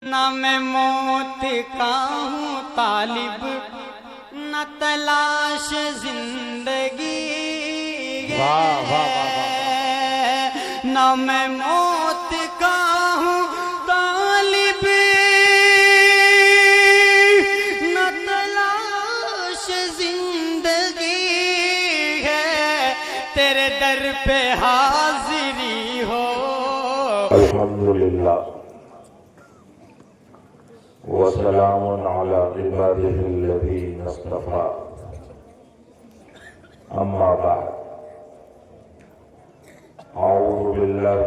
نہ میں موت کا ہوں طالب، نہ تلاش زندگی ہے، نہ میں موت کا ہوں طالب، نہ تلاش زندگی ہے، تیرے در پہ حاضری ہو۔ الحمدللہ وسلام علی عباده الذین اصطفیٰ، اما بعد، اعوذ باللہ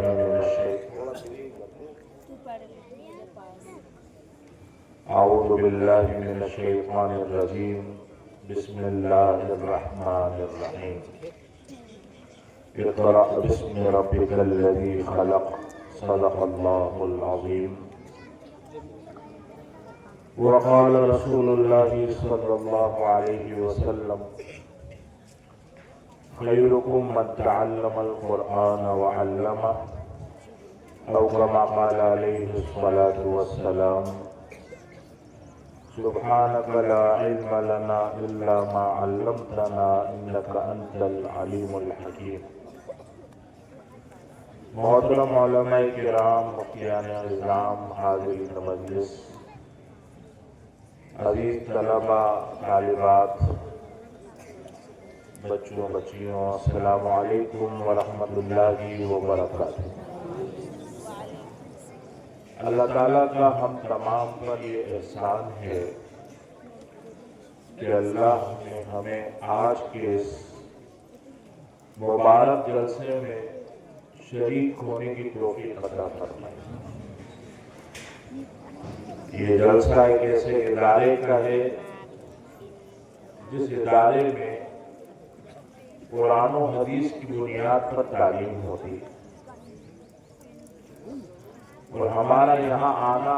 من الشیطان الرجیم، بسم اللہ الرحمن الرحیم۔ اقرأ باسم ربک الذی خلق، صدق اللہ العظیم۔ وقال رسول اللہ صلی اللہ علیہ وسلم: خیرکم من تعلم القرآن وعلمہ، او کما قال علیہ الصلاة والسلام۔ سبحانک لا علم لنا الا ما علمتنا انک انت العلیم الحکیم۔ محترم علماء کرام، مفتیان اعظام، حاضرین مجلس، عزیز طلبہ، طالبات، بچوں بچیوں، السلام علیکم ورحمۃ اللہ وبرکاتہ۔ اللہ تعالیٰ کا ہم تمام پر یہ احسان ہے کہ اللہ نے ہمیں آج کے اس مبارک جلسے میں شریک ہونے کی توفیق عطا فرمائی۔ یہ جلسہ ایک ایسے ادارے کا ہے جس ادارے میں قرآن و حدیث کی بنیاد پر تعلیم ہوتی ہے، اور ہمارا یہاں آنا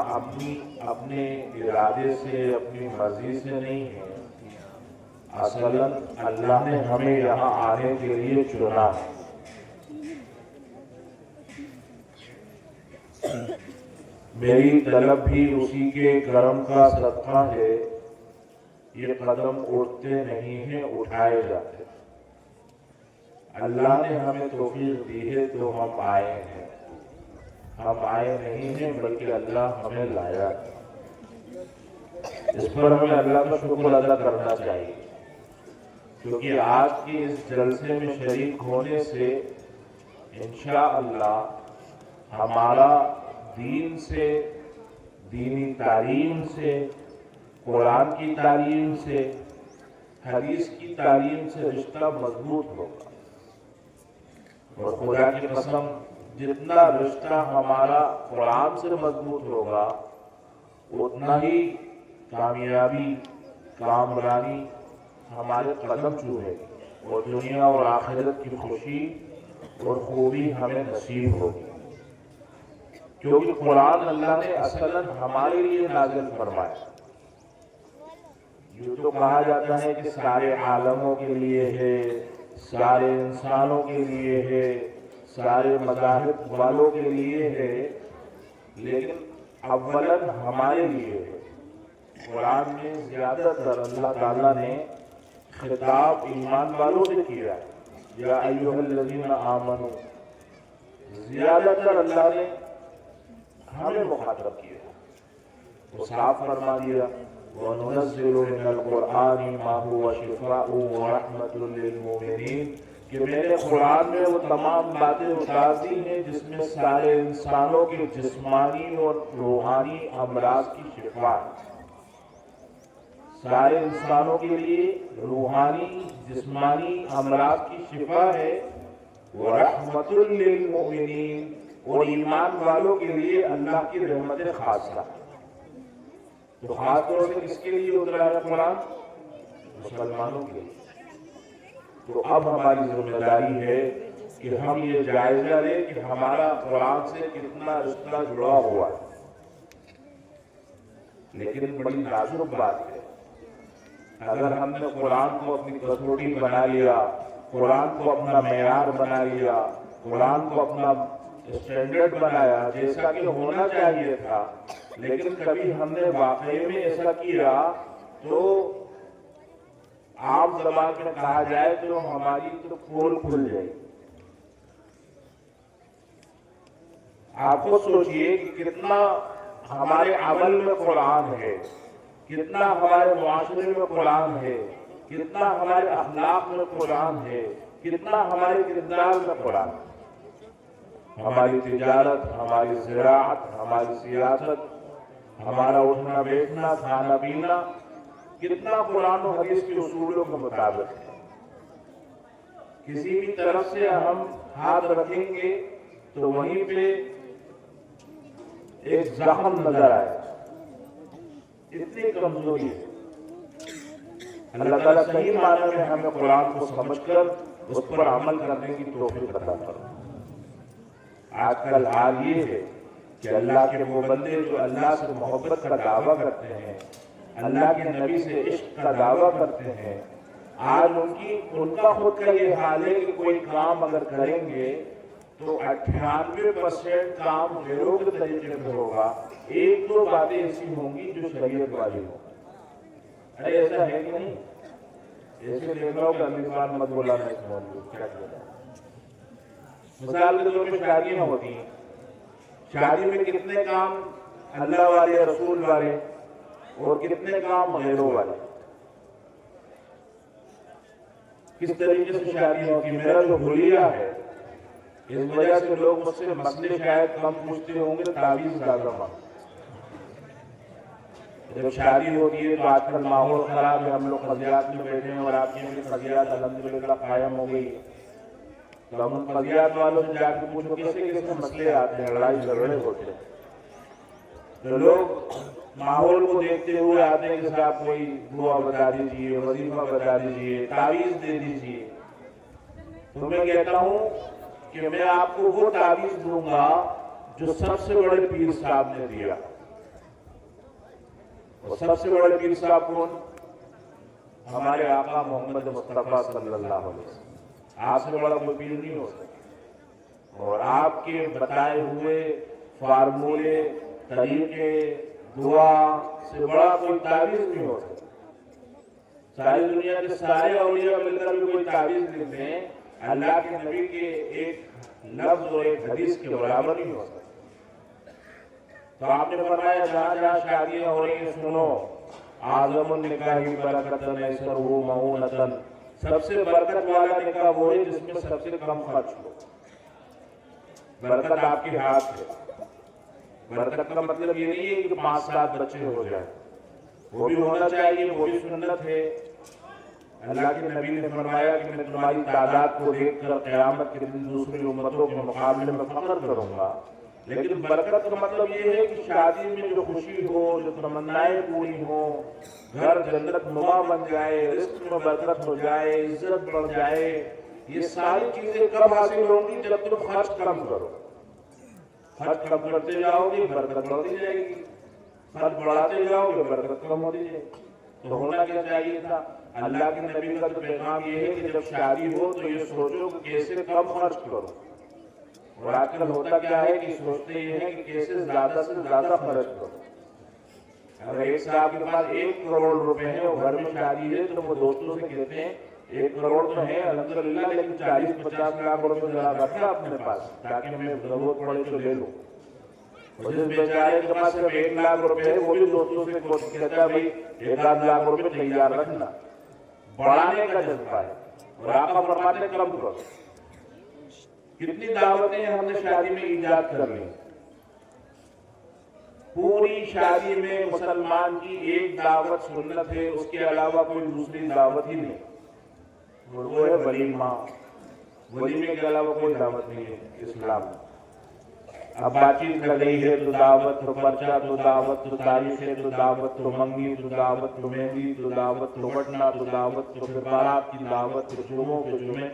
اپنے ارادے سے، اپنی مرضی سے نہیں ہے، اصلاً اللہ نے ہمیں یہاں آنے کے لیے چنا ہے۔ میری طلب بھی اسی کے کرم کا صدقہ ہے، یہ قدم اٹھتے نہیں ہیں، اٹھائے جاتے۔ اللہ نے ہمیں توفیق دی ہے تو ہم آئے ہیں، ہم آئے نہیں ہیں بلکہ اللہ ہمیں لایا ہے۔ اس پر ہمیں اللہ کا شکر ادا کرنا چاہیے، کیونکہ آج کی اس جلسے میں شریک ہونے سے انشاءاللہ ہمارا دین سے، دینی تعلیم سے، قرآن کی تعلیم سے، حدیث کی تعلیم سے رشتہ مضبوط ہوگا، اور خدا کی قسم جتنا رشتہ ہمارا قرآن سے مضبوط ہوگا اتنا ہی کامیابی، کامرانی ہمارے قدم چومے گی، اور دنیا اور آخرت کی خوشی اور خوبی ہمیں نصیب ہوگی، کیونکہ قرآن اللہ نے اصلاً ہمارے لیے نازل فرمایا۔ یوں تو کہا جاتا ہے کہ سارے عالموں کے لیے ہے، سارے انسانوں کے لیے ہے، سارے مذاہب والوں کے لیے ہے، لیکن اولاً ہمارے لیے ہے۔ قرآن میں زیادہ تر اللہ تعالیٰ نے خطاب ایمان والوں سے کیا ہے، یا ایھا الذین آمنوا، زیادہ تر اللہ نے ہمیں مخاطب کیا، وہ صاف فرما دیا: وَنُنَزِّلُ مِنَ الْقُرْآنِ مَا هُوَ شِفَاءٌ وَرَحْمَةٌ لِّلْمُؤْمِنِينَ، کہ میں نے قرآن میں وہ تمام باتیں اتار دی ہیں جس میں سارے انسانوں کے جسمانی اور روحانی امراض کی شفا ہے، سارے انسانوں کے لیے روحانی جسمانی امراض کی شفا ہے، وَرَحْمَةٌ لِّلْمُؤْمِنِينَ، اور ایمان والوں کے لیے اللہ کی رحمت خاصہ۔ تو خاص طور سے کس کے لیے اترا ہے قرآن؟ مسلمانوں کے لیے۔ تو اب ہماری ذمہ داری ہے کہ ہم یہ جائزہ لیں کہ ہمارا قرآن سے کتنا رشتہ جڑا ہوا ہے۔ لیکن بڑی نازک بات ہے، اگر ہم نے قرآن کو اپنی کسوٹی بنا لیا، قرآن کو اپنا معیار بنا لیا، قرآن کو اپنا اسٹینڈرڈ بنایا جیسا کہ ہونا چاہیے تھا، لیکن کبھی ہم نے واقعی میں ایسا کیا تو عام زبان میں کہا جائے تو ہماری تو پول کھل جائے. آپ خود سوچئے کہ کتنا ہمارے عمل میں قرآن ہے، کتنا ہمارے معاشرے میں قرآن ہے، کتنا ہمارے اخلاق میں قرآن ہے، کتنا ہمارے کردار میں قرآن ہے. ہماری تجارت، ہماری زراعت، ہماری سیاست، ہمارا اٹھنا بیٹھنا، کھانا پینا کتنا قرآن و حدیث کے اصولوں کے مطابق ہے. کسی بھی طرف سے ہم ہاتھ رکھیں گے تو وہیں پہ ایک زخم نظر آئے. اتنی کمزوری ہے. اللہ تعالیٰ صحیح معنی میں ہمیں قرآن کو سمجھ کر اس پر عمل کرنے کی توفیق عطا کرے. آج کل حال یہ ہے کہ اللہ کے وہ بندے جو اللہ سے محبت کا دعویٰ کرتے ہیں، اللہ کے نبی سے عشق کا دعویٰ کرتے ہیں، آج ان کا خود کا یہ حال ہے کہ کوئی کام اگر کریں گے تو 98% کام غیروں کے طریقے سے ہوگا. ایک دو باتیں ایسی ہوں گی جو شریعت والی ہوں. ارے ایسا ہے کہ نہیں؟ ایسے دیکھ رہا ہوں کہ امیران مت بولانا اس موضوع کیا کیا جائے. مثال کے طور پہ شادیاں ہوتی ہیں. شادی میں کتنے کام اللہ والے، رسول والے، اور کتنے کام غیروں والے. کس طریقے سے شادی ہوتی ہے؟ میرا جو حلیہ ہے، اس وجہ سے لوگ مجھ سے مسئلے شاید کم پوچھتے ہوں گے، تعویذ زیادہ مانگتے. جب شادی ہوتی ہے تو آج کل ماحول خراب ہے، ہم لوگ قضیات میں بیٹھے ہیں اور آپ کی بھی قضیات الحمدللہ قائم ہو گئی. تو ہم ان قضیات والوں سے جا کے پوچھو کیسے کیسے مسئلے آتے ہیں، لڑائی جھگڑے ہوتے ہیں. تو لوگ ماحول کو دیکھتے ہوئے آتے ہیں کہ صاحب کوئی دعا بتا دیجیے، وظیفہ بتا دیجیے، تعویذ دے دیجیے. تو میں کہتا ہوں کہ میں آپ کو وہ تعویذ دوں گا جو سب سے بڑے پیر صاحب نے دیا. اور سب سے بڑے پیر صاحب کون؟ ہمارے آقا محمد مصطفیٰ صلی اللہ علیہ وسلم. آپ سے بڑا کوئی پیر نہیں ہو سکتا. اور آپ کے بتائے ہوئے فارمولے، طریقے، دعا سے بڑا کوئی تعویذ نہیں ہو سکتا. ساری دنیا کے سارے اولیاء مل کر بھی کوئی تعویذ لکھ دیں، اللہ کے نبی کے ایک لفظ اور ایک حدیث کے برابر نہیں ہو سکتا. تو آپ نے فرمایا جہاں جہاں شادیاں ہو رہی ہیں سنو، اعظم النکاح برکتن ایسرہ معونۃ. سب سے برکت والا نکاح وہ ہے جس میں سب سے کم خرچ ہو. برکت آپ کے ہاتھ ہے. برکت کا مطلب یہ نہیں ہے کہ 5-7 بچے ہو جائیں، وہ بھی ہونا چاہیے، وہ بھی سنت ہے. اللہ کے نبی نے فرمایا کہ میں تمہاری تعداد کو دیکھ کر قیامت کے دن دوسری امتوں کے مقابلے میں فخر کروں گا. لیکن برکت کا مطلب یہ ہے کہ شادی میں جو خوشی ہو، جو تمنائیں پوری ہوں، گھر جنت نما بن جائے، رزق میں برکت ہو جائے، عزت بڑھ جائے. یہ ساری چیزیں کب حاصل ہوں گی؟ جب تم خرچ کم کرو. خرچ کم کرتے جاؤ گے برکت بڑھتی جائے گی، خرچ بڑھاتے جاؤ گے برکت کم ہوتی جائے گی. تو ہونا کیا چاہیے تھا؟ اللہ کے نبی کا تو پیغام یہ ہے کہ جب شادی ہو تو یہ سوچو کہ کیسے کم خرچ کرو. اور آج کل ہوتا کیا ہے کہ سوچتے یہ ہیں کہ کیسے زیادہ سے زیادہ خرچ کرو. اگر ایک صاحب کے پاس 1 کروڑ روپے ہیں اور گھر میں شادی ہے تو وہ دوستوں سے کہتے ہیں 1 کروڑ تو ہے الحمدللہ، لیکن 40-50 لاکھ روپے ذرا رکھنا اپنے پاس تاکہ میں ضرورت پڑے تو لے لوں. اور جس بیچارے کے پاس صرف 1 لاکھ روپے ہے وہ بھی دوستوں سے کہتا ہے بھائی 1 لاکھ روپے تیار رکھنا. بڑھانے کا جذبہ ہے. اور آقا فرماتے ہیں کم کرو. کتنی دعوتیں ہم نے شادی میں ایجاد کر لی. پوری شادی میں مسلمان کی ایک دعوت سنت ہے، اس کے علاوہ کوئی دوسری دعوت ہی نہیں. وہ ہے ولیمہ. ولیمے کے علاوہ کوئی دعوت نہیں ہے اسلام میں. اب بات چیت کر رہی ہے تو دعوت، تو پرچہ تو دعوت، تو تاریخ ہے تو دعوت، تو منگنی تو دعوت، تو مہندی تو دعوت، تو بٹنا تو دعوت، تو پھر بارات کی دعوت، تو جمعوں کے جمعے.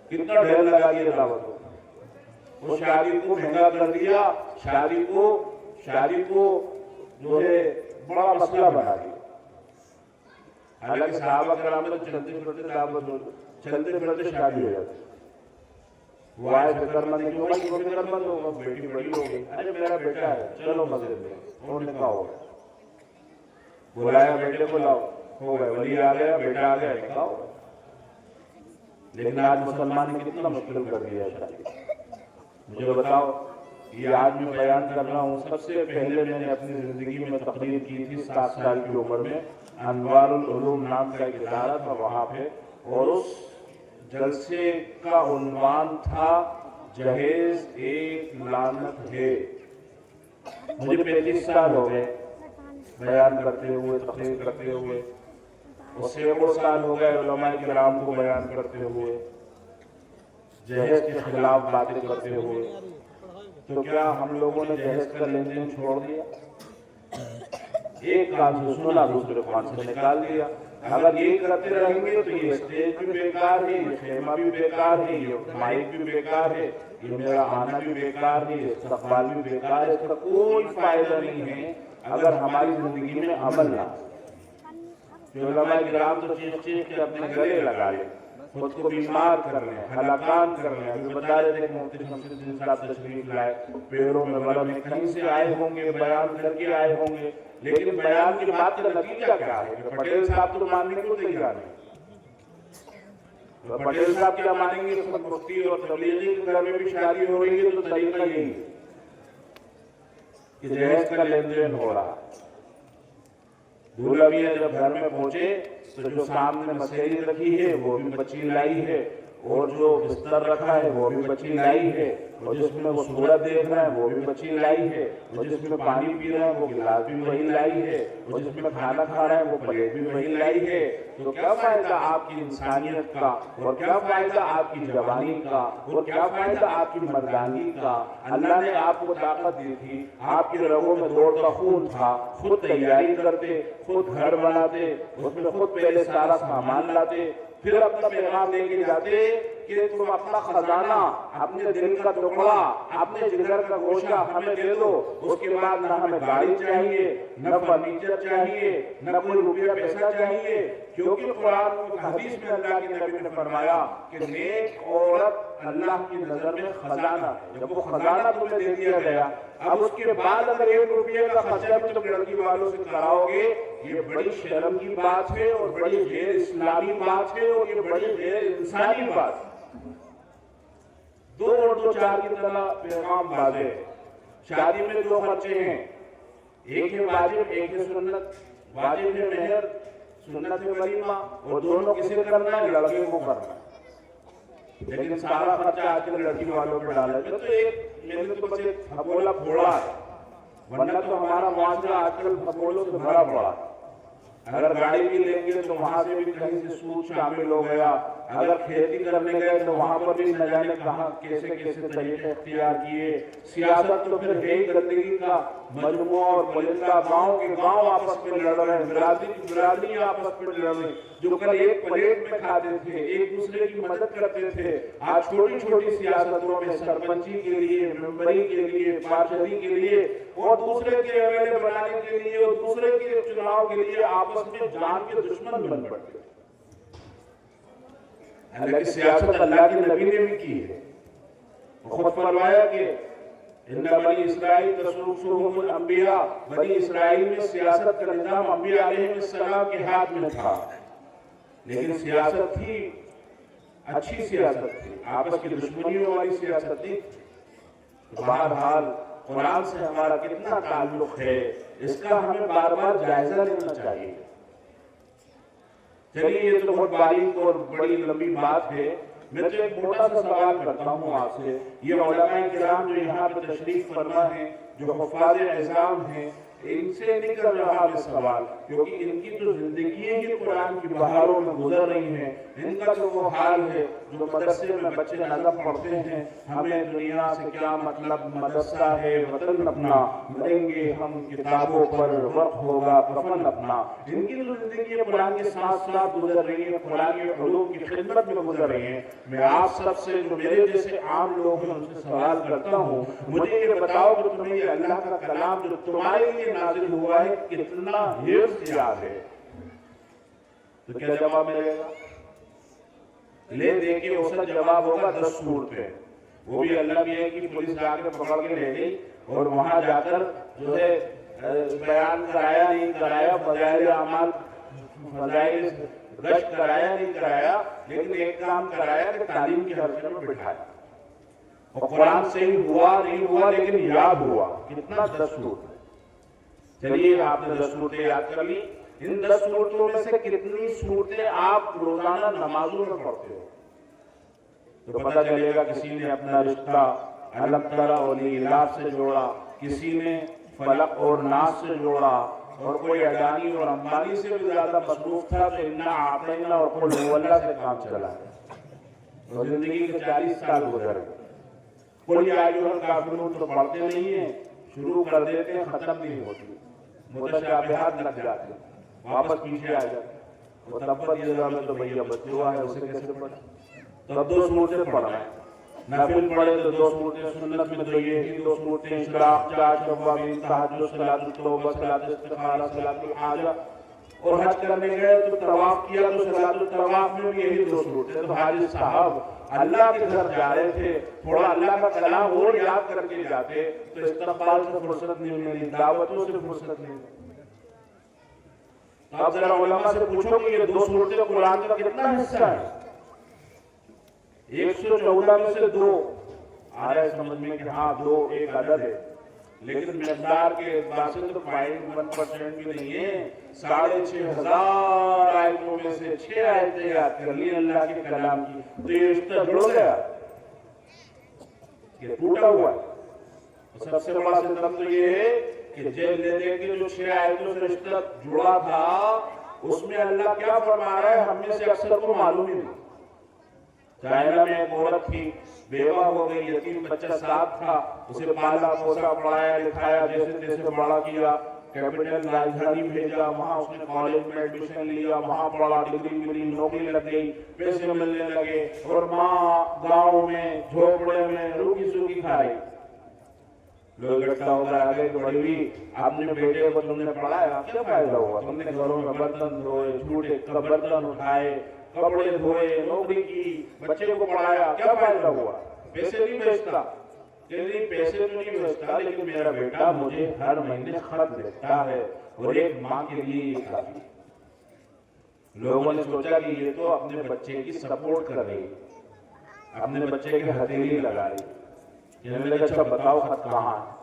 کتنا ڈھیر لگا دیا دعوت کو. وہ شادی کو مہنگا کر دیا، شادی کو جو ہے بڑا مسئلہ بنا دیا. حالانکہ صحابہ کرام تو چلتے پھرتے دعوت ہوتی، چلتے پھرتے شادی ہو جاتی. وہ آئے فکر مند کیوں بھائی وہ فکر مند ہوگا بیٹی بڑی ہو گئی ارے میرا بیٹا ہے چلو مسجد میں انہوں نے کہا ہوگا بلایا بیٹے کو لاؤ ہو گئے ولی آ گیا بیٹا آ گیا نکاح ہوگا لیکن آج مسلمان نے کتنا مشکل کر دیا ہے شادی مجھے بتاؤ یہ آج میں بیان کر رہا ہوں سب سے پہلے میں نے اپنی زندگی میں تقریر کی تھی 7 سال کی عمر میں انوار العلوم نام کا ایک ادارہ تھا وہاں پہ اور اس جلسے کا عنوان تھا جہیز ایک لعنت ہے مجھے 35 سال ہو گئے بیان کرتے ہوئے تقریر کرتے ہوئے اور سینکڑوں سال ہو گئے علماء کرام کو بیان کرتے ہوئے جہیز کے خلاف باتیں کرتے ہوئے تو کیا ہم لوگوں نے جہیز کا لین دین چھوڑ دیا ایک کان سے سنا دوسرے کان سے نکال دیا اگر یہ کرتے رہیں گے تو یہ اسٹیج بھی بیکار ہے یہ خیمہ بھی بیکار ہے یہ مائک بھی بیکار ہے یہ میرا آنا بھی بیکار ہے یہ استقبال بھی بیکار ہے اس کا کوئی فائدہ نہیں ہے اگر ہماری زندگی میں عمل نہ جو علماء کرام تو چیخ چیخ کے اپنے گلے لگا لیں خود کو بیمار کر رہے ہیں ہلاکان کر رہے ہیں ابھی بتا رہے تھے کہ مفتی شمس الدین صاحب تشریف لائے پیروں میں ورم کہیں سے آئے ہوں گے بیان کر کے آئے ہوں گے لیکن بیان کی بات کا نتیجہ کیا ہے کہ پٹیل صاحب تو ماننے کو تیار نہیں پٹیل صاحب کیا مانیں گے خود مفتی اور تبلیغی کے گھر میں بھی شادی ہو رہی ہے تو طریقہ یہی ہے کہ جہیز کا لین دین ہو رہا دولہا بھی جب گھر میں پہنچے تو جو سامنے مسیح رکھی ہے وہ بھی بچی لائی ہے اور جو بستر رکھا ہے وہ بھی بچی لائی ہے اور جس میں وہ سورج دیکھ رہا ہے وہ بھی بچی لائی ہے اور جس میں پانی پی رہے ہیں وہ گلاس بھی وہی لائی ہے اور جس میں کھانا کھا رہے ہیں وہ پلیٹ بھی وہی لائی ہے تو کیا فائدہ آپ کی انسانیت کا اور کیا فائدہ آپ کی جوانی کا اور کیا فائدہ آپ کی مردانگی کا اللہ نے آپ کو طاقت دی تھی آپ کی رگوں میں دوڑتا خون تھا خود تیاری کرتے خود گھر بناتے اس میں خود پہلے سارا سامان لاتے پھر اپنا پیغام لے کے جاتے کہ تم اپنا خزانہ اپنے دل کا ٹکڑا اپنے جگر کا گوشہ ہمیں دے دو اس کے بعد نہ ہمیں گاڑی چاہیے نہ فرنیچر چاہیے نہ کوئی روپیہ پیسہ چاہیے کیونکہ قرآن حدیث میں اللہ کے نبی نے فرمایا کہ نیک عورت اللہ کی نظر میں خزانہ ہے جب وہ خزانہ تمہیں دے دیا گیا اب اس کے بعد اگر 1 روپیہ کا خرچہ بھی تم لڑکی والوں سے کراؤ گے یہ بڑی شرم کی بات ہے اور بڑی غیر اسلامی بات ہے اور یہ بڑی غیر انسانی بات ہے 2 اور 2 4 کی طرح پیغام واضح ہے شادی میں 2 خرچے ہیں ایک ہے واجب ایک ہے سنت واجب ہے مہر سنت ہے ولیمہ اور دونوں کسے کرنا ہے لڑکے کو کرنا ہے لیکن سارا خرچہ آج کل لڑکی والوں پہ ڈالا ہے تو ایک میں نے تو بس ایک پھپولا پھوڑا ہے ورنہ تو ہمارا معاشرہ آج کل پھپولوں سے بھرا پڑا اگر گاڑی بھی لیں گے تو وہاں سے بھی کہیں سے سود شامل ہو گیا اگر کھیتی کرنے گئے تو وہاں پر بھی نہ جانے کہاں کیسے کیسے طریقے اختیار کیے سیاست تو پھر ہے ہی گندگی کا مجموعہ اور پلندہ گاؤں کے گاؤں آپس میں لڑ رہے ہیں برادری کی برادری آپس میں لڑ رہے ہیں جو کل ایک پلیٹ میں کھاتے تھے ایک دوسرے کی مدد کرتے تھے آج چھوٹی چھوٹی سیاستوں میں سرپنچی کے لیے ممبری کے لیے پارشدی کے لیے اور دوسرے کے ایم ایل اے بنانے کے لیے اور دوسرے کے چناؤ کے لیے آپس میں جان کے دشمن بن پڑتے حالانکہ سیاست اللہ کے نبی نے بھی کی ہے خود فرمایا کہ ان بنی اسرائیل تسوسهم الانبیاء بنی اسرائیل میں سیاست کا نظام انبیاء علیہ السلام کے ہاتھ میں تھا لیکن سیاست تھی اچھی سیاست تھی آپس کی دشمنیوں والی سیاست تھی بہرحال قرآن سے ہمارا کتنا تعلق ہے اس کا ہمیں بار بار جائزہ لینا چاہیے چلیے یہ تو بہت باریک اور بڑی لمبی بات ہے میں تو ایک موٹا سا سوال کرتا ہوں آپ سے یہ علماء کرام جو یہاں پہ تشریف فرما ہیں جو حفاظ اعظام ہیں ان سے نہیں کر رہا میں سوال کیونکہ ان کی جو زندگی ہے قرآن کی بہاروں میں گزر رہی ہیں ان کا جو وہ حال ہے جو مدرسے میں بچے نظم پڑھتے ہیں ہمیں دنیا سے کیا مطلب مدرسہ ہے وطن اپنا مریں گے ہم کتابوں پر وقت ہوگا کفن اپنا ان کی جو زندگی ہے قرآن کے ساتھ ساتھ گزر رہی ہے قرآن کے علوم کی خدمت میں گزر رہی ہیں میں آپ سب سے جو میرے جیسے عام لوگ ہیں ان سے سوال کرتا ہوں مجھے یہ بتاؤ کہ تمہیں یہ اللہ کا کلام جو تمہارے لیے نازل ہوا ہے کتنا حفظ یاد ہے تو کیا جواب ملے گا لے دے کے اس کا جواب ہوگا 10 صورتیں وہ بھی اللہ کی ہے کہ پولیس جا کے پکڑ کے لے گئی اور وہاں جا کر جو ہے بیان کرایا نہیں کرایا، فضائل اعمال فضائل گشت کرایا نہیں کرایا، لیکن ایک کام کرایا کہ تعلیم کے حلقے میں بٹھایا، اور قرآن سے ہی ہوا نہیں ہوا لیکن یاد ہوا۔ کتنا دستور! چلیے آپ نے 10 صورتیں یاد کر لی، ان 10 صورتوں میں سے کتنی صورتیں آپ روزانہ نمازوں میں پڑھتے ہو؟ تو پتہ چلے گا کسی نے اپنا رشتہ الگ طرح ولی اللہ سے جوڑا، کسی نے فلق اور ناس سے جوڑا، اور کوئی اڈانی اور امبانی سے بھی زیادہ مصروف تھا تو انا اعطینا اور قل هو اللہ سے کام چلا، اور زندگی کے 40 سال گزر گئے۔ قل یا ایھا الکافرون تو پڑھتے نہیں ہیں، شروع کر دیتے ہیں، ختم نہیں ہوتی، متشابہات لگ جاتے ہیں، واپس پیچھے آ جاتے ہیں، وہ تبت یدا میں تو بھیا بچ ہوا ہے، اسے کیسے پڑھیں؟ تو اب 2 صورتیں پڑھ رہے ہیں، نفل پڑھے تو 2 صورتیں، سنت میں تو یہ ہی 2 صورتیں، اشراق، 4 شوابین، تہجد، صلاۃ التوبہ، صلاۃ استخارہ، صلاۃ الحاجہ، اور حج کرنے گئے تو طواف کیا تو صلاۃ الطواف میں بھی یہی 2 صورتیں۔ تو حاجی صاحب اللہ کے گھر جا رہے تھے، تھوڑا اللہ کا کلام اور یاد کر کے جاتے تو استقبال سے فرصت نہیں ملی، دعوتوں سے فرصت نہیں ملی۔ اب ذرا علماء سے پوچھو کہ یہ 2 صورتیں قرآن کا کتنا حصہ ہے؟ 114 میں سے 2 آ رہا ہے سمجھ میں کہ ہاں 2 ایک عدد ہے، لیکن مقدار کے اعتبار سے تو 0.1% بھی نہیں ہے۔ 6500 آیتوں میں سے 6 آیتیں یاد کر لی اللہ کے کلام کی، تو یہ رشتہ جڑ گیا، یہ ٹوٹا ہوا ہے۔ سب سے بڑا ستم تو یہ ہے کہ جیل لے لے کے جو 6 آیتوں سے رشتہ جڑا تھا اس میں اللہ کیا فرما رہا ہے ہم میں سے اکثر کو معلوم ہی نہیں۔ چائنا میں ایک عورت تھی، بیوہ ہو گئی، یتیم بچہ ساتھ تھا، اسے پالا پوسا پڑھایا لکھایا جیسے تیسے بڑا کیا، کیپٹل راجدھانی بھیجا، وہاں اس نے کالج میں ایڈمیشن لیا، وہاں پڑھا، ڈگری ملی، نوکری لگ گئی، پیسے ملنے لگے، اور ماں گاؤں میں جھوپڑے میں روکی سوکی کھا رہی۔ لوگ اکٹھا ہو کر آگے کہ بڑی ہوئی اپنے بیٹے کو تم نے پڑھایا، کیا فائدہ ہوا؟ تم نے گھروں میں برتن دھوئے، جھوٹے برتن اٹھائے، کپڑے دھوئے، نوکری کی، بچے کو پڑھایا، کیا فائدہ ہوا؟ پیسے نہیں بھیجتا، کہ نہیں پیسے تو نہیں بھیجتا لیکن میرا بیٹا مجھے ہر مہینے خط دیتا ہے، اور ایک ماں کے لیے یہ کافی۔ لوگوں نے سوچا کہ یہ تو اپنے بچے کی سپورٹ کر رہی، اپنے بچے کے ہتھیلی لگا رہی۔ انہوں نے کہا اچھا بتاؤ خط کہاں ہے؟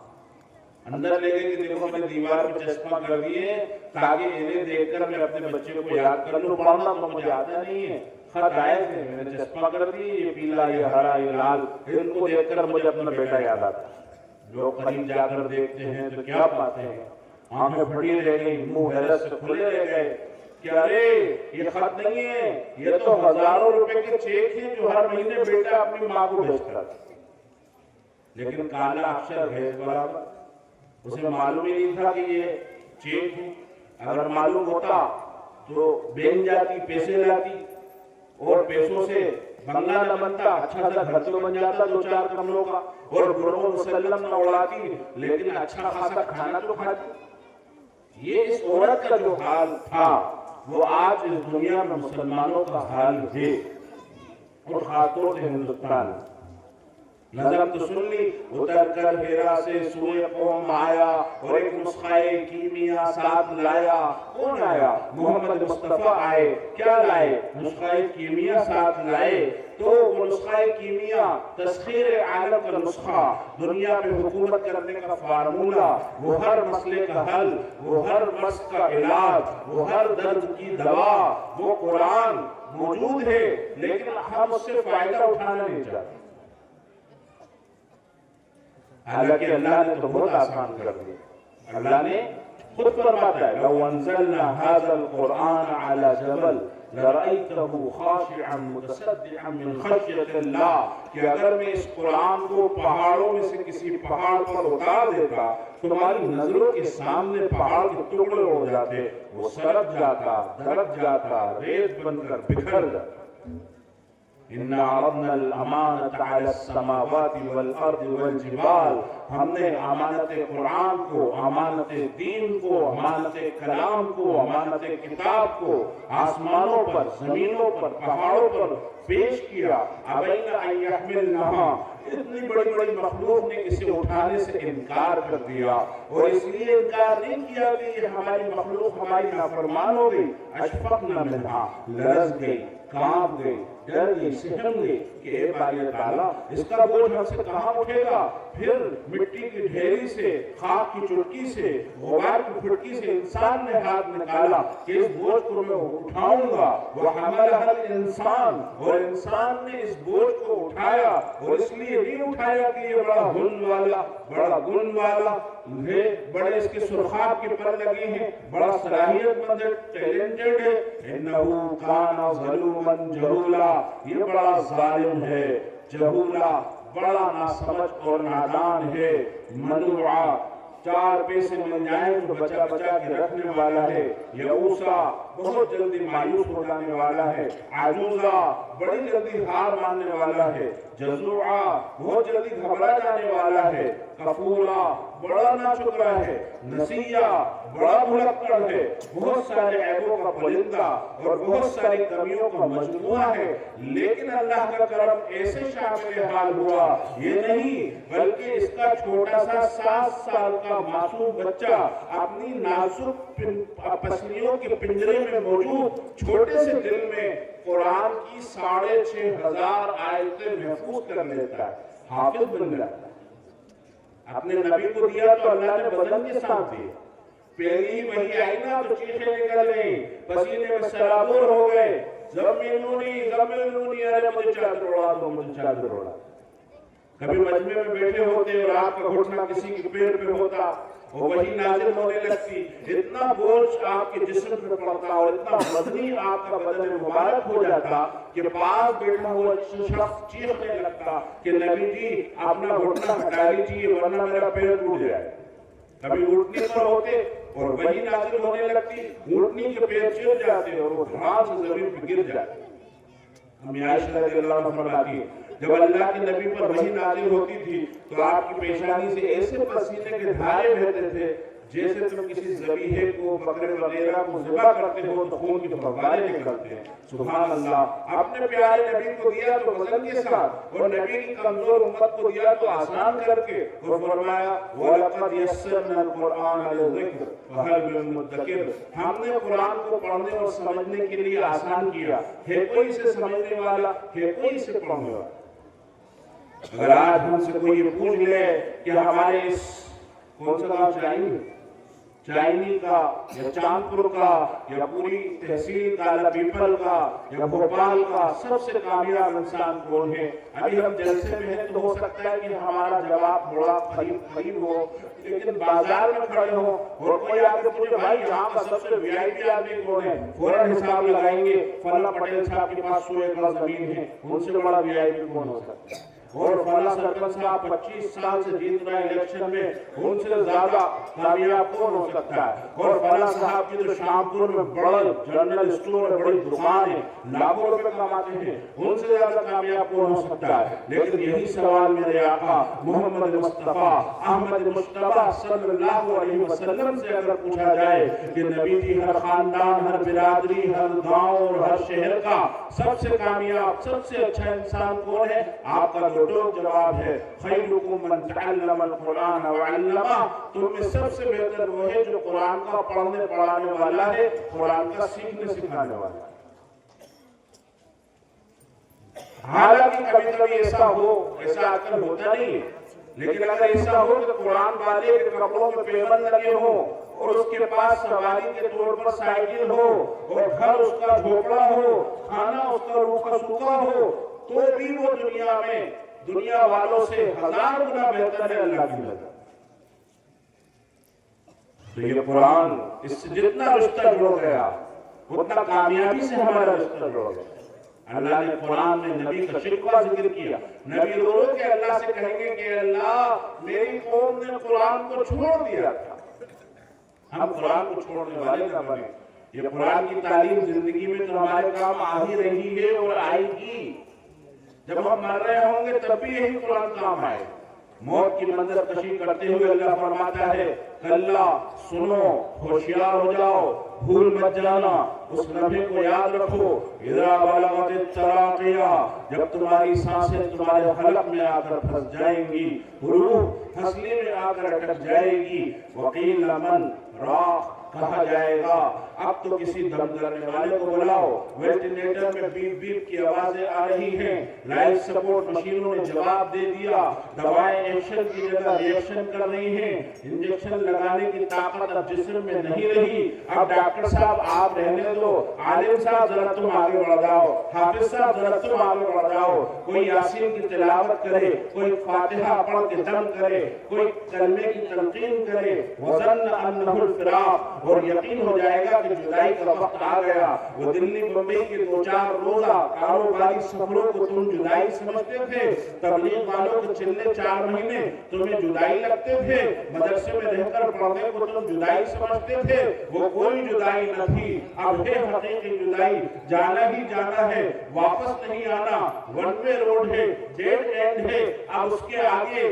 اندر لے گئے کہ دیکھو میں نے دیوار پہ چشمہ کر دیے تاکہ انہیں دیکھ کر میں اپنے بچے کو یاد کر لوں، پڑھنا تو مجھے آتا نہیں ہے، خط آئے تھے میں نے چشمہ کر دی، یہ پیلا یہ ہرا یہ لال، ان کو دیکھ کر مجھے اپنا بیٹا یاد آتا۔ لوگ قریب جا کر دیکھتے ہیں تو کیا پاتے ہیں؟ آنکھیں پھٹی رہ گئی، منہ حیرت سے کھلے رہ گئے کہ ارے یہ خط نہیں ہے، یہ تو ہزاروں روپے کے چیک ہیں جو ہر مہینے بیٹا اپنی ماں کو بھیجتا تھا۔ لیکن کالا اکشر بھیج برابر، اسے معلوم ہی نہیں تھا کہ یہ چیک ہے۔ اگر معلوم ہوتا تو بین جاتی، پیسے لاتی، اور پیسوں سے بنگلہ نہ بنتا، اچھا سا گھر تو بن جاتا 2-4 کمروں کا، اور گھروں مسلم نہ اڑاتی، لیکن اچھا خاصا کھانا تو کھاتی۔ یہ اس عورت کا جو حال تھا وہ آج اس دنیا میں مسلمانوں کا حال ہے، اور خاص طور سے ہندوستان۔ نظم تو سن لی، اتر کر ہیرا سے سوئے قوم آیا، اور ایک نسخہ کیمیا ساتھ لایا۔ کون آیا؟ محمد مصطفیٰ آئے۔ کیا لائے؟ نسخہ کیمیا ساتھ لائے۔ تو وہ نسخہ کیمیا تسخیر عالم کا نسخہ، دنیا پہ حکومت کرنے کا فارمولہ، وہ ہر مسئلے کا حل، وہ ہر مرض کا علاج، وہ ہر درد کی دوا، وہ قرآن موجود ہے لیکن ہم اس سے فائدہ اٹھانا نہیں چاہتے۔ حالانکہ اللہ نے تو بہت آسان کر دیا۔ اللہ نے خود فرماتا ہے لو انزلنا هذا القرآن على جبل لرأيته خاشعا متصدعا من خشية اللہ، کہ اگر میں اس قرآن کو پہاڑوں میں سے کسی پہاڑ پر اتار دیتا تمہاری نظروں کے سامنے پہاڑ کے ٹکڑے ہو جاتے، وہ سرک جاتا، درک جاتا، ریت بن کر بکھر جاتا۔ اِنَّا عَرَضْنَا الْأَمَانَةَ عَلَى السَّمَاوَاتِ وَالْأَرْضِ وَالْجِبَالِ، ہم نے امانت قرآن کو، امانت دین کو، امانت کلام کو، امانت کتاب کو آسمانوں پر، زمینوں پر، پہاڑوں پر پیش کیا ابین ان یحملنہا، اتنی بڑی بڑی مخلوق نے اسے اٹھانے سے انکار کر دیا، اور اس لیے انکار نہیں کیا کہ یہ ہماری مخلوق ہماری نافرمان ہو گئی، اشفقنا منہا، لرز گئی، کانپ گئی، ڈر گئی، سہم گئی کہ اے باری تعالیٰ اس کا بوجھ ہم سے کہاں اٹھے گا۔ پھر مٹی کی ڈھیری سے، خاک کی چٹکی سے، غبار کی پھٹکی سے انسان نے ہاتھ نکالا کہ اس بوجھ کو میں اٹھاؤں گا، وَحَمَلَهَا الْإِنسان، اور انسان نے اس بوجھ کو اٹھایا، اور اس لیے نہیں اٹھایا کہ یہ بڑا ہن والا، بڑا گن والا ہے، بڑے اس کے سرخاب کے پر لگے ہیں، بڑا صلاحیت مند ہے، ٹیلنٹڈ ہے، اِنَّهُ كَانَ ظَلُومًا جَهُولًا، یہ بڑا ظالم ہے، جہولا، بڑا ناسمجھ اور نادان ہے، منوعا، 4 پیسے مل جائیں تو بچا بچا کے رکھنے والا ہے، یعوسا، بہت جلدی مایوس ہو جانے والا ہے، عجوزا، بڑی جلدی ہار ماننے والا ہے، جزوعا، بہت جلدی گھبرا جانے والا ہے، کفورا، بڑا ناشکرا ہے، نسیہ، بڑا بھلکڑ ہے، بہت سارے عیبوں کا پرندہ اور بہت ساری کمیوں کا مجموعہ ہے۔ لیکن اللہ کا کرم ایسے شامل حال ہوا، یہ نہیں بلکہ اس کا چھوٹا سا 7 سال کا معصوم بچہ اپنی نازک پسلیوں کے پنجرے میں موجود چھوٹے سے دل میں قرآن کی 6,500 آیتیں محفوظ کر لیتا ہے، حافظ بن جاتا ہے۔ اپنے نبی کو دیا تو اللہ نے بدن کے ساتھ دیا، پہلی وہی آئی نا تو چیخیں نکل گئیں، پسینے میں سرابور ہو گئے، زملونی، ارے مجھے چادر اڑا دو، مجھے چادر اڑا دو۔ کبھی مجمع میں بیٹھے ہوتے اور آپ کا گھٹنا کسی کے پیر پہ ہوتا اور وہی نازل ہونے لگتی، اتنا بوجھ آپ کے جسم پہ پڑتا اور اتنا وزنی آپ کا بدن مبارک ہو جاتا کہ پاس بیٹھا ہوا شخص چیخنے لگتا کہ نبی جی اپنا گھٹنا ہٹا لیجیے ورنہ میرا پیر ٹوٹ جائے۔ کبھی اٹھنے پر ہوتے اور وہی نازل ہونے لگتی، اٹھنے کے پیر چل جاتے اور وہ دھڑام سے زمین پہ گر جاتے۔ ہم عائشہ رضی اللہ عنہ فرماتی ہے جب اللہ کے نبی پر وحی نازل ہوتی تھی تو آپ کی پیشانی سے ایسے پسینے کے دھارے بہتے تھے جیسے تم کسی ذبیحے کو، بکرے وغیرہ کو ذبح کرتے ہو تو خون کی فوارے نکلتے ہیں۔ سبحان اللہ، اپنے پیارے نبی کو دیا تو وزن کے ساتھ، اور نبی کی کمزور امت کو دیا تو آسان کر کے، اور فرمایا وَلَقَدْ يَسَّرْنَا الْقُرْآنَ لِلذِّكْرِ فَهَلْ مِن مُدَّكِرٍ، ہم نے قرآن کو پڑھنے اور سمجھنے کے لیے آسان کیا، ہے کوئی اسے سمجھنے والا، ہے کوئی اسے پڑھنے والا۔ اگر آج ہم سے کوئی یہ پوچھ لے کہ ہمارے اس کون سا گاؤں چائنی کا یا چاندپور کا یا پوری تحصیل کا یا پیپل کا یا بھوپال کا سب سے کامیاب انسان کون ہے، ابھی ہم جلسے میں ہیں تو ہو سکتا ہے کہ ہمارا جواب بڑا قریب ہو، لیکن بازار میں کھڑے ہوں اور کوئی آ کے پوچھے بھائی یہاں کا سب سے وی آئی پی آدمی کون ہے، فوراً حساب لگائیں گے فلاں پٹیل صاحب کے پاس 100 ایکڑ زمین ہے، ان سے بڑا وی آئی پی کون ہو سکتا ہے، اور فلاں سرپنچ صاحب 25 سال سے جیت رہے ہیں الیکشن میں، ان سے زیادہ کامیاب کون ہو سکتا ہے، اور فلاں صاحب کی تو شامپور میں بڑا جنرل اسٹور ہے، بڑی دکان ہے، لاکھوں روپے کماتے ہیں، ان سے زیادہ کامیاب کون ہو سکتا ہے۔ لیکن یہی سوال میرے آقا محمد مصطفیٰ احمد مصطفیٰ صلی اللہ علیہ وسلم سے اگر پوچھا جائے کہ نبی جی ہر خاندان، ہر برادری، ہر گاؤں اور ہر شہر کا سب سے کامیاب، سب سے اچھا انسان کون ہے، آپ کا ٹوک جواب ہے خیرکم من تعلم القرآن وعلمہ، تم میں سب سے بہتر وہ ہے جو قرآن کا پڑھنے پڑھانے والا ہے، قرآن کا سیکھنے سکھانے والا ہے۔ حالانکہ کبھی کبھی ایسا عقل ہوتا نہیں ہے، لیکن اگر ایسا ہو کہ قرآن والے کے کپڑوں میں پیبند لگے ہوں اور اس کے پاس سواری کے طور پر سائیکل ہو اور گھر اس کا جھوپڑا ہو، کھانا اس کا روکھا سوکھا ہو، تو بھی وہ دنیا والوں سے 1000 گنا بہتر ہے اللہ کی نظر۔ تو یہ قرآن اس سے جتنا رشتہ جڑ گیا اتنا کامیابی سے ہمارا رشتہ جڑ گیا۔ اللہ نے قرآن میں نبی کا شکوہ ذکر کیا، نبی رو کے اللہ سے کہیں گے کہ اللہ میری قوم نے قرآن کو چھوڑ دیا تھا، ہم قرآن کو چھوڑنے والے نہ بنے۔ یہ قرآن کی تعلیم زندگی میں تو ہمارے کام آ ہی رہی ہے اور آئے گی، جب ہم مر رہے ہوں گے تب بھی یہی قرآن کام آئے، موت کی منظر کشی کرتے ہوئے اللہ فرماتا ہے کلا سنو ہوشیار ہو جاؤ بھول مت جانا اس لمحے کو یاد رکھو اذا بلغت التراقیہ جب تمہاری سانسیں تمہارے حلق میں آ کر پھنس جائیں گی روح ہنسلی میں آ کر اٹک جائے گی وقیل من راق کہا جائے گا اب تو کسی دم کرنے والے کو بلاؤ وینٹیلیٹر میں بیپ بیپ کی آوازیں آ رہی ہیں لائف سپورٹ مشینوں نے جواب دے دیا دوائیں ایکشن کی جگہ ریئیکشن کر رہی ہیں انجیکشن لگانے کی طاقت اب جسم میں نہیں رہی اب ڈاکٹر صاحب آپ رہنے دو عالم صاحب ذرا تم آگے بڑھ جاؤ حافظ صاحب ذرا تم آگے بڑھ جاؤ کوئی یاسین کی تلاوت کرے کوئی فاتحہ پڑھ کے دم کرے کوئی کلمے کی تلقین کرے وظن انہ الفراق اور یقین ہو جائے گا کہ جدائی کا وقت آ گیا وہ دلی بمبئی کے 2-4 روزہ کاروباری سفروں کو تم جدائی سمجھتے تھے تبلیغ والوں کے چلنے 4 مہینے تمہیں جدائی لگتے تھے مدرسے میں رہ کر پڑھنے کو تم جدائی سمجھتے تھے وہ کوئی جدائی نہ تھی اب ہے حقیقی جدائی جانا ہی جانا ہے واپس نہیں آنا ون وے روڈ ہے ڈیڈ اینڈ ہے اب اس کے آگے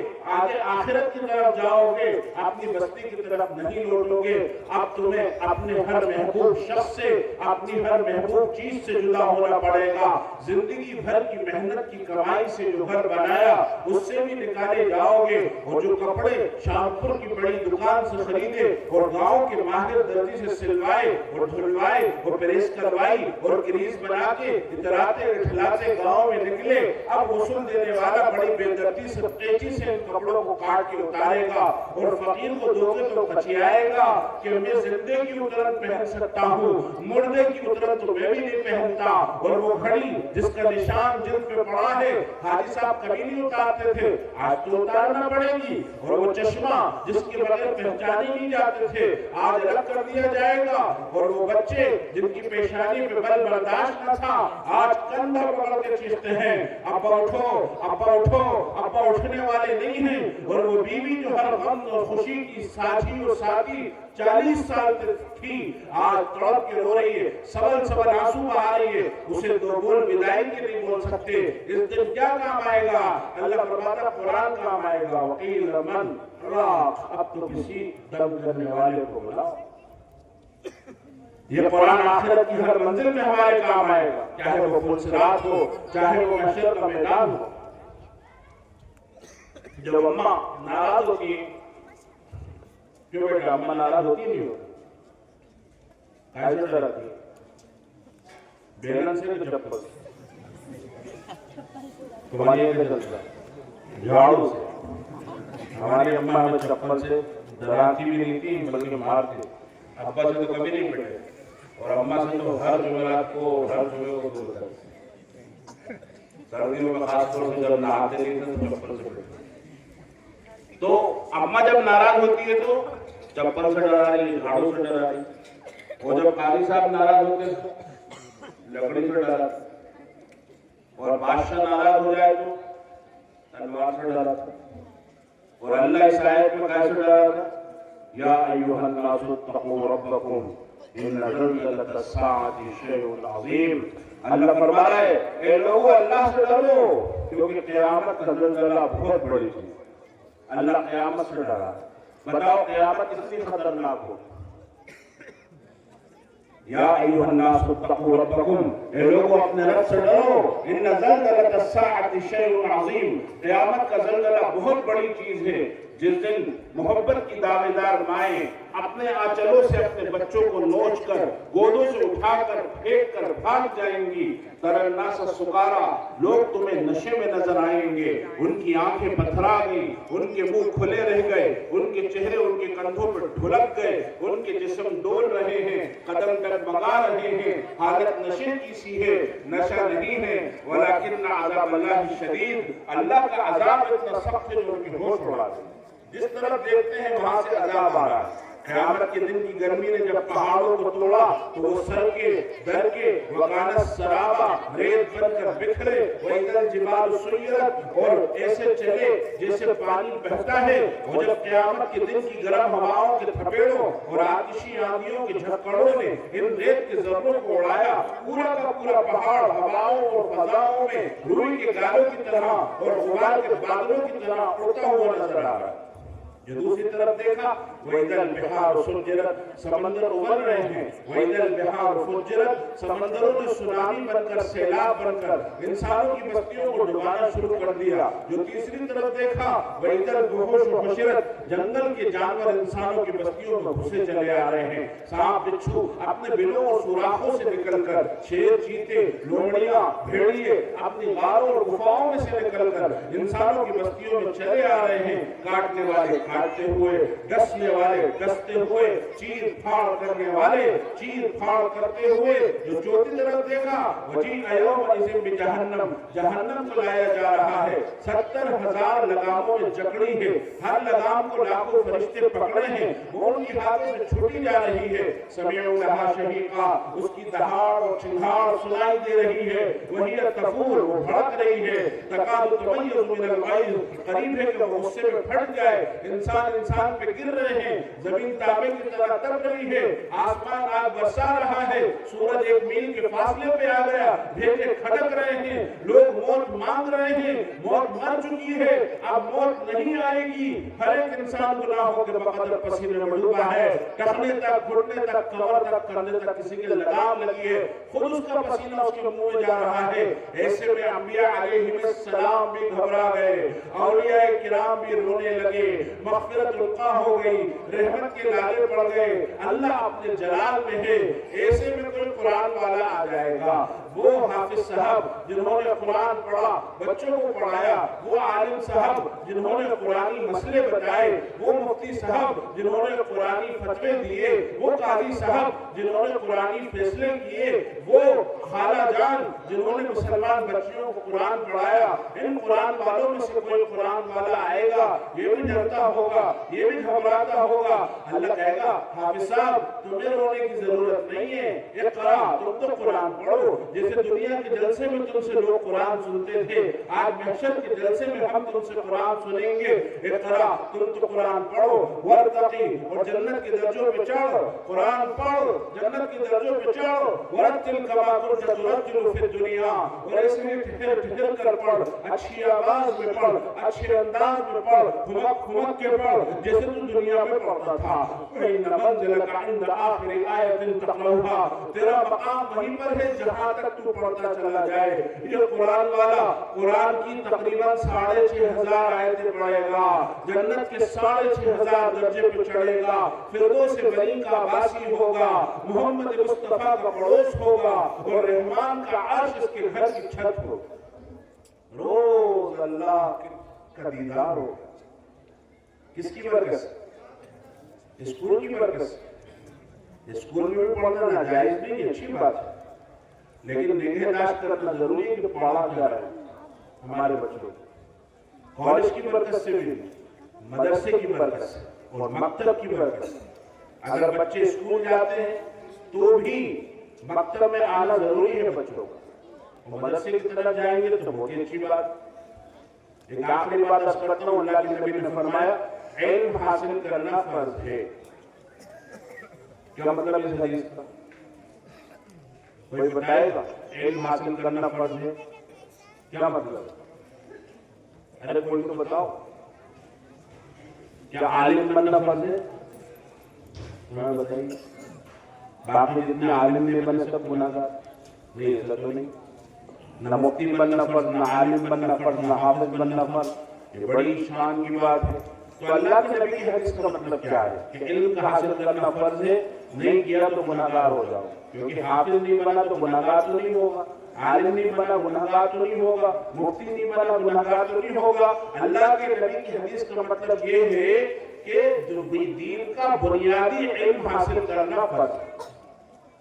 آخرت کی طرف جاؤ گے اپنی بستی کی طرف نہیں لوٹو گے اب تمہیں اپنے ہر محبوب شخص سے اپنی ہر محبوب چیز سے جدا ہونا پڑے گا زندگی بھر کی محنت کی کمائی سے جو گھر بنایا اس سے بھی نکالے جاؤ گے اور جو کپڑے شامپور کی بڑی دکان سے خریدے اور گاؤں کے ماہر درزی سے سلوائے اور دھلوائے اور پریس کروائی اور کریز بنا کے اتراتے اٹھلاتے گاؤں میں نکلے اب غسل دینے والا بڑی بے دردی سے قینچی سے ان کپڑوں کو کاٹ کے اتارے گا اور فقیر کو دھوکے تو بچیائے گا کہ میں زندے کی اترت پہن سکتا ہوں مردے کی اترت تو میں بھی نہیں پہنتا اور وہ گھڑی جس کا نشان جلد پہ پڑا ہے حاجی صاحب کبھی نہیں اتارتے تھے آج تو اتارنا پڑے گی اور وہ چشمہ جس کے بغیر پہچانے نہیں جاتے تھے آج الگ کر دیا جائے گا اور وہ بچے جن کی پیشانی پہ بل برداشت نہ تھا آج کندھا پکڑ کے چیختے ہیں ابا اٹھو ابا اٹھو ابا اٹھنے والے نہیں ہیں اور وہ بیوی جو ہر غم اور خوشی کی ساتھی اور ساتھی 40 سال تھی آج تڑپ کے رو رہی ہے سبل سبل آنسو بہا رہی ہے اسے 2 بول بدائی کے نہیں بول سکتے اس دن کیا کام آئے گا اللہ فرماتا قرآن کام آئے گا وقیل من راق اب تو کسی دم کرنے والے کو بلاؤ یہ قرآن آخرت کی ہر منزل میں ہمارے کام آئے گا چاہے وہ پل صراط ہو چاہے وہ محشر کا میدان ہو جب اماں ناراض ہوتی ہے کیوں بیٹا اماں ناراض ہوتی نہیں ہوتی کیسے ڈراتی ہے بیلن سے کہ چپل تمہاری یہ چلتا جھاڑو سے ہماری اماں ہمیں چپل سے ڈراتی بھی نہیں تھی بلکہ مارتی ابا سے تو کبھی نہیں پڑے اور اماں سے تو ہر جمعرات کو ہر جمعے کو دور کرتے سردیوں میں خاص طور سے جب نہاتے نہیں تھے تو چپل سے پڑے تو اماں جب ناراض ہوتی ہے تو چپل سے ڈرا رہی جھاڑو سے ڈرا رہی اور جب قاضی صاحب ناراض ہوتے لکڑی سے ڈرا اور بادشاہ ناراض ہو جائے تو تلوار سے ڈرا اور اللہ اس آیت میں کیسے ڈرا تھا یا ایھا الناس اتقوا ربکم ان زلزلۃ الساعۃ شیء عظیم اللہ فرما رہا ہے اے لوگو اللہ سے ڈرو کیونکہ قیامت کا زلزلہ بہت بڑی چیز ہے اللہ قیامت سے ڈرا بتاؤ قیامت کتنی خطرناک ہو یا ایھا الناس اتقوا ربکم اے لوگو اپنے رب سے ڈرو ان زلزلۃ الساعۃ شیء عظیم قیامت کا زلزلہ بہت بڑی چیز ہے جس دن محبت کی دعوے دار مائیں اپنے آنچلوں سے اپنے بچوں کو نوچ کر گودوں سے اٹھا کر پھینک کر بھاگ جائیں گی تری الناس سکارا لوگ تمہیں نشے میں نظر آئیں گے ان کی آنکھیں پتھرا گئی ان کے منہ کھلے رہ گئے ان کے چہرے ان کے کندھوں پر ڈھلک گئے ان کے جسم ڈول رہے ہیں قدم ڈگمگا رہے ہیں حالت نشے کی سی ہے نشہ نہیں ہے ولکن عذاب اللہ شدید اللہ کا عذاب اتنا سخت ہے جو ان کی ہوش اڑا دے جس طرف دیکھتے ہیں وہاں سے عذاب آ رہا ہے قیامت کے دن کی گرمی نے جب پہاڑوں کو توڑا تو وہ سر کے در کے وکانت سرابا ریت بن کر بکھرے وَإِذَا الْجِبَالُ سُيِّرَتْ اور ایسے چلے جیسے پانی بہتا ہے. وہ جب قیامت کے دن کی گرم ہواؤں کے تھپیڑوں اور آتشی آندھیوں کے جھکڑوں نے ان ریت کے ذروں کو اڑایا, پورا کا پورا پہاڑ ہواؤں اور فضاؤں میں روئی کے گالوں کی طرح اور غبار کے بادلوں کی طرح اڑتا ہوا نظر آ رہا ہے. جو دوسری طرف دیکھا وَإِذَا الْبِحَارُ سُجِّرَتْ سمندر ابل رہے ہیں. وَإِذَا الْبِحَارُ فُجِّرَتْ سمندروں نے سونامی بن کر سیلاب بن کر انسانوں کی بستیوں کو ڈبانا شروع کر دیا. جو تیسری طرف دیکھا وَإِذَا الْوُحُوشُ حُشِرَتْ جنگل کے جانور انسانوں کی بستیوں میں گھسے چلے آ رہے ہیں. سانپ بچھو اپنے بلوں اور سوراخوں سے نکل کر, شیر چیتے لومڑیاں بھیڑیے اپنی غاروں اور گفاؤں میں سے نکل کر انسانوں کی بستیوں میں چلے آ رہے ہیں. کاٹنے والے کاٹتے ہوئے, ڈسنے والے ڈستے ہوئے, چیر پھاڑ کرنے والے چیر پھاڑ کرتے ہوئے. جو چوتھی طرف دیکھا وَجِيءَ يَوْمَئِذٍ بِجَهَنَّمَ جہنم کو لایا جا رہا ہے. 70,000 لگاموں میں جکڑی ہے. ہر لگام کو لاکھوں فرشتے پکڑے ہیں. وہ ان کی ہاتھوں میں چھوٹی جا رہی ہے. سَمِعُوا لَهَا شَهِيقًا اس کی دہاڑ اور چنگھاڑ سنائی دے رہی ہے. وَهِيَ تَفُورُ وہ بھڑک رہی ہے. تَكَادُ تَمَيَّزُ مِنَ الْغَيْظِ قریب ہے کہ وہ غصے میں پھٹ جائے. انسان پہ گر رہے ہیں. زمین تابے کی طرح تب رہی ہے. آسمان آگ برسا رہا ہے. سورج 1 میل کے فاصلے پہ آ گیا. بھیجے کھٹک رہے ہیں. لوگ موت مانگ رہے ہیں. موت مر چکی ہے, اب موت نہیں آئے گی. ہر ایک انسان گناہوں کے بقدر پسینے میں ڈوبا ہے. ٹخنے تک, گھٹنے تک, کمر تک, کندھے تک کسی کے لگام لگی ہے. خود اس کا پسینہ اس کے منہ میں جا رہا ہے. ایسے میں انبیاء علیہم السلام بھی گھبرا گئے. اولیاء کرام بھی رونے لگے. مغفرت رقا ہو گئی. رحمت کے لالے پڑ گئے. اللہ اپنے جلال میں ہے. ایسے میں کوئی قرآن والا آ جائے گا. وہ حافظ صاحب جنہوں نے قرآن پڑھا, بچوں کو پڑھایا. وہ عالم صاحب جنہوں نے قرآنی مسئلے بتائے. وہ مفتی صاحب جنہوں نے قرآنی فتوے دیے. وہ قاضی صاحب جنہوں نے قرآنی فیصلے کیے. وہ خالہ جان جنہوں نے مسلمان بچیوں کو قرآن پڑھایا. ان قرآن والوں میں سے کوئی قرآن والا آئے گا, یہ بھی ڈرتا ہوگا, یہ بھی گھبراتا ہوگا. اللہ کہے گا حافظ صاحب تمہیں رونے کی ضرورت نہیں ہے. اقرا تم تو قرآن پڑھو. جیسے دنیا کے جلسے میں تم سے لوگ قرآن سنتے تھے, آج محشر کے جلسے میں ہم تم سے قرآن سنیں گے. اقرا تم تو قرآن پڑھو. ورتقی اور جنت کے درجوں پہ چڑھ. قرآن پڑھ, جنت کے درجوں پہ چڑھ. ورتل کما کنت ترتل فی الدنیا اور اس میں ٹھہر ٹھہر کر پڑھ. اچھی آواز میں پڑھ, اچھے انداز میں پڑھ, کھمک کھمک کے پڑھ جیسے تو دنیا میں پڑھتا تھا. وَإِنَّ مَنْزِلَكَ عِنْدَ آخِرِ آیَةٍ تَقْرَؤُهَا تیرا مقام وہیں پر ہے جہاں تک تو پڑھتا چلا جائے. یہ قرآن والا قرآن کی تقریباً 6,500 آیتیں پڑھے گا. جنت کے 6,500 درجے پہ چڑھے گا. فردوس بری کا باسی ہوگا. محمد مصطفیٰ کا پڑوس ہوگا اور رحمان کا عرش اس کے گھر کی چھت ہوگا. روز اللہ کا دیدار ہوگا. کس کی برکت سے؟ اسکول کی برکت سے. اسکول میں بھی پڑھنا ناجائز نہیں, اچھی بات ہے, لیکن نگہداشت کرنا ضروری ہے کہ پڑھا جا رہا ہے ہمارے بچوں کو. کالج کی برکت سے بھی, مدرسے کی برکت سے اور مکتب کی برکت سے. اگر بچے اسکول جاتے ہیں تو بھی مکتب میں آنا ضروری ہے بچوں کو. مدرسے کی طرف جائیں گے تو بہت اچھی بات. ایک آخری بات عرض کرتا ہوں. اللہ کے نبی نے فرمایا علم حاصل کرنا فرض ہے. کیا مطلب اس حدیث کا؟ کوئی بتائے گا علم حاصل کرنا فرض ہے کیا مطلب؟ ارے کوئی تو بتاؤ. کیا عالم بننا فرض ہے؟ میں بتائیے. باقی جتنے عالم نہیں بنے سب گناہگار نہیں, ایسا تو نہیں. نہ مفتی بننا فرض, نہ عالم بننا فرض, نہ حافظ بننا فرض. یہ بڑی شان کی بات ہے. تو اللہ کے نبی کی حدیث کا مطلب کیا ہے کہ علم کا حاصل کرنا فرض ہے. نہیں کیا تو گناہگار ہو جاؤ. کیونکہ حافظ نہیں بنا تو گناہگار تو نہیں ہوگا, عالم نہیں بنا گناہگار تو نہیں ہوگا, مفتی نہیں بنا گناہگار تو نہیں ہوگا. اللہ کے نبی کی حدیث کا مطلب یہ ہے کہ جو دین کا بنیادی علم حاصل کرنا فرض ہے.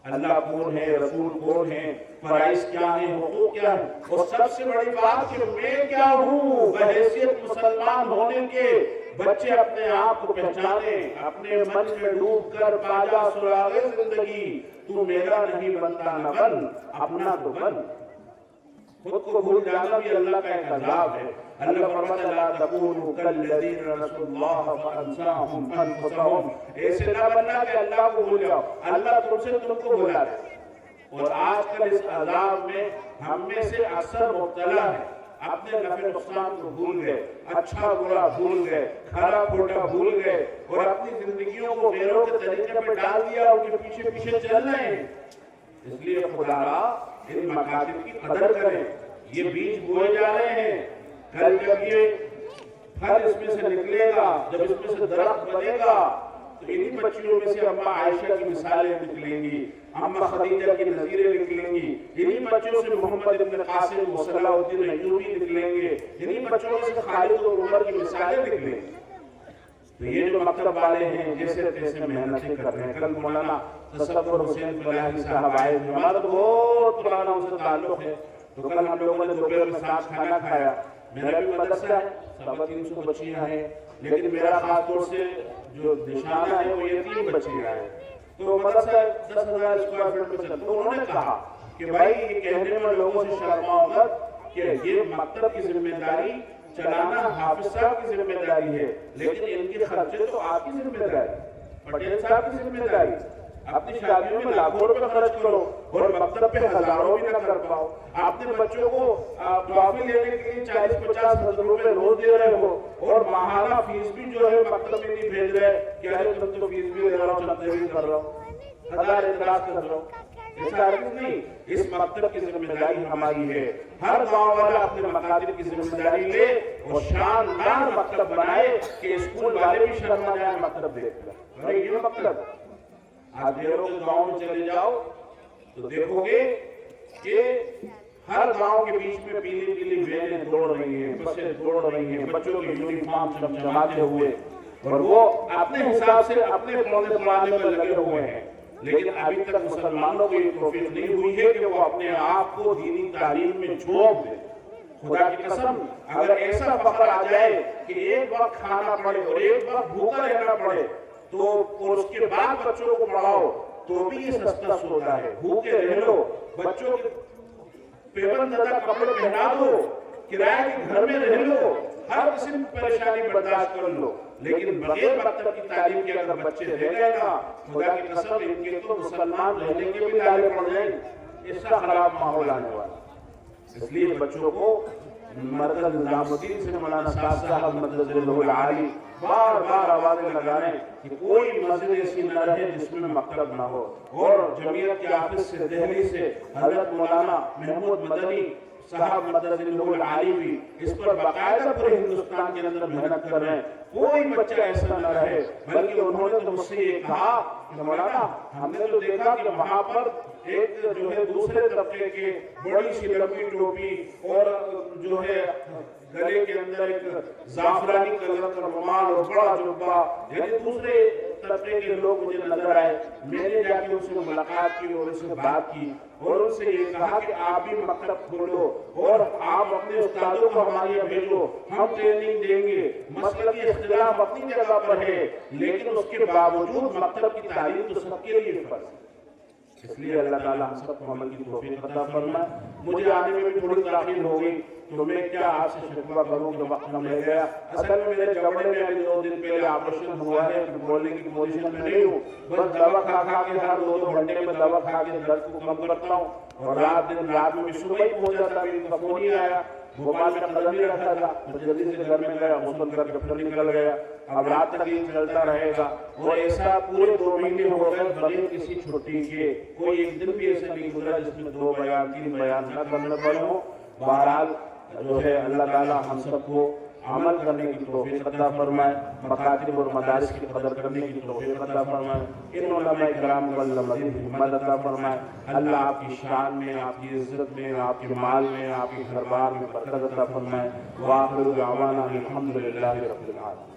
اللہ کون ہے, رسول کون ہے, فرائض کیا ہیں, حقوق کیا ہیں, اور سب سے بڑی بات کہ میں کیا ہوں بحیثیت مسلمان ہونے کے, بچے اپنے آپ کو پہچانے، اپنے من میں ڈوب کر پاجا سراغ زندگی، تو میرا نہیں بنتا نہ بن، اپنا تو بن۔ خود کو بھول جانا بھی اللہ کا ایک عذاب ہے۔ اللہ فرماتا ہے لا تکونوا کالذین نسوا اللہ فانساہم انفسہم، ایسے نہ بننا کہ اللہ کو بھول جاؤ، اللہ تم سے تم کو بھلا دے۔ اور آج کل اس عذاب میں ہم میں سے اکثر مبتلا ہے، اپنے نفع نقصان کو بھول گئے، اچھا برا بھول گئے، کھرا کھوٹا بھول گئے، اور اپنی زندگیوں کو غیروں کے طریقے پہ ڈال دیا، ان کے پیچھے پیچھے چل رہے ہیں۔ اس لیے خدا را ان مکاتب کی قدر کریں، یہ بیج بوئے جا رہے ہیں، کل جب یہ پھل اس میں سے نکلے گا، جب اس میں سے درخت بنے گا، تو انہی بچیوں میں سے اماں عائشہ کی مثالیں نکلیں گی، اماں خدیجہ کی نظیریں نکلیں گی، انہی بچوں سے محمد ابن قاسم و صلاح الدین ایوبی نکلیں گے، انہی بچوں سے خالد اور عمر کی مثالیں نکلیں گی۔ تو یہ جو مکتب والے ہیں جیسے تیسے محنتیں کر رہے ہیں، کل مولانا تصور حسین فلاحی صاحب آئے ہیں، ہمارا تو بہت پرانا ان سے تعلق ہے، تو کل ہم لوگوں نے دوپہر میں ساتھ کھانا کھایا۔ میرا بھی مدرسہ ہے، 350 بچیاں ہیں، لیکن میرا خاص طور سے جو نشانہ ہے وہ یتیم بچیاں ہیں، تو مدرسہ 10,000 اسکوائر فٹ میں چلتا۔ تو انہوں نے کہا کہ بھائی یہ کہنے میں لوگوں سے شرماؤ مت کہ یہ مکتب کی ذمہ داری چلانا حافظ صاحب کی ذمہ داری ہے، لیکن ان کے خرچے تو آپ کی ذمہ داری، پٹیل صاحب کی ذمہ داری۔ اپنی شادیوں میں لاکھوں روپے خرچ کرو اور مکتب پہ ہزاروں بھی نہ کر پاؤ، اپنے بچوں کو ٹرافی لینے کے لیے 40-50 روپے روز دے رہے ہو، اور ماہانہ فیس بھی جو ہے مکتب میں نہیں بھیج رہے کہ ارے تم تو فیس بھی دے رہا ہوں، چندے بھی کر رہا ہوں، 1000 اعتراض کر رہا ہوں۔ ایسا عرض نہیں، اس مکتب کی ذمہ داری ہماری ہے، ہر گاؤں والا اپنے مکاتب کی ذمہ داری لے اور شاندار مکتب بنائے کہ اسکول والے بھی شرما جائیں مکتب دیکھ کر۔ بھائی یہ مکتب آج دیروں کے گاؤں میں چلے جاؤ تو دیکھو گے کہ ہر گاؤں کے بیچ میں پیلی پیلی وینیں دوڑ رہی ہیں، بسیں دوڑ رہی ہیں، بچوں کے یونیفارم چمچماتے ہوئے، اور وہ اپنے حساب سے اپنے پودے بڑھانے میں لگے ہوئے ہیں، لیکن ابھی تک مسلمانوں کو یہ توفیق نہیں ہوئی ہے کہ وہ اپنے آپ کو دینی تعلیم میں جھونک دیں۔ خدا کی قسم اگر ایسا فخر آ جائے کہ ایک وقت کھانا پڑے اور ایک وقت بھوکا رہنا پڑے تو اور اس کے بعد بچوں کو پڑھاؤ تو بھی یہ سستا سودا ہے۔ بھوکے رہ لو، بچوں کے پیبند زدہ کپڑے پہنا دو، کرایہ کے گھر میں رہ لو، ہر قسم پریشانی برداشت کر لو، لیکن بغیر مکتب کی تعلیم کے اگر بچے رہ گئے نا، خدا کی قسم ان کے تو مسلمان رہنے کے بھی لالے پڑ جائیں، اس کا خراب ماحول آنے والا۔ اس لیے بچوں کو مرکز نظام الدین سے مولانا صاحب صاحب مدد اللہ العالی بار بار آوازیں لگا رہے ہیں کہ کوئی مسجد ایسی نہ رہے جس میں مکتب نہ ہو، اور جمعیت کے آفس سے دہلی سے حضرت مولانا محمود مدنی صاحب مدد اللہ العالی بھی اس پر باقاعدہ پورے ہندوستان کے اندر محنت کر رہے ہیں، کوئی بچہ ایسا نہ رہے، بلکہ انہوں نے تو مجھ سے یہ کہا کہ مولانا ہم نے تو دیکھا کہ وہاں پر ایک جو ہے دوسرے طبقے کے بڑی سی لمبی ٹوپی اور جو ہے گلے کے اندر ایک زعفرانی کلر کا رومال اور بڑا جبہ، یعنی دوسرے طبقے کے لوگ مجھے نظر آئے۔ میں نے جا کے ان سے ملاقات کی اور ان سے بات کی اور ان سے یہ کہا کہ آپ بھی مکتب کھولو اور آپ اپنے استادوں کو ہمارے یہاں بھیجو، ہم ٹریننگ دیں گے۔ مسلکی اختلاف اپنی جگہ پر ہے، لیکن اس کے باوجود مکتب کی تعلیم تو سب کے لیے فرض ہے۔ اس لیے اللہ تعالیٰ ہم سب کو عمل کی توفیق عطا فرمائے۔ مجھے آنے میں بھی تھوڑی تاخیر ہو گئی تو میں کیا آپ سے شکوہ کروں کہ وقت کم رہ گیا۔ اصل میں میرے جبڑے میں ابھی 2 دن پہلے آپریشن ہوا ہے، بولنے کی پوزیشن میں نہیں ہوں، بس دوا کھا کے ہر 2 گھنٹے میں دوا کھا کے درد کو کم کرتا ہوں، اور رات میں صبح ہی پہنچ جاتا، ابھی ان کا فون ہی آیا، بھوپال میں قدم ہی رکھا تھا، تو جلدی سے گھر میں گیا، غسل کر کے پھر نکل گیا۔ اب رات تک یہ چلتا رہے گا، اور ایسا پورے 2 مہینے ہو گئے بغیر کسی چھٹی کے، کوئی ایک دن بھی ایسا نہیں گزرا جس میں 2 بیان 3 بیان نہ کرنے پڑے ہوں۔ بہرحال جو ہے اللہ تعالیٰ ہم سب کو عمل کرنے کی توفیق عطا فرمائے، مکاتب اور مدارس کی قدر کرنے کی توفیق عطا فرمائے، ان علماء کرام کو اللہ مزید ہمت عطا فرمائے۔ اللہ آپ کی شان میں، آپ کی عزت میں، آپ کے مال میں، آپ کے گھر بار میں برکت عطا فرمائے۔ وآخر دعوانا الحمدللہ رب العالمین۔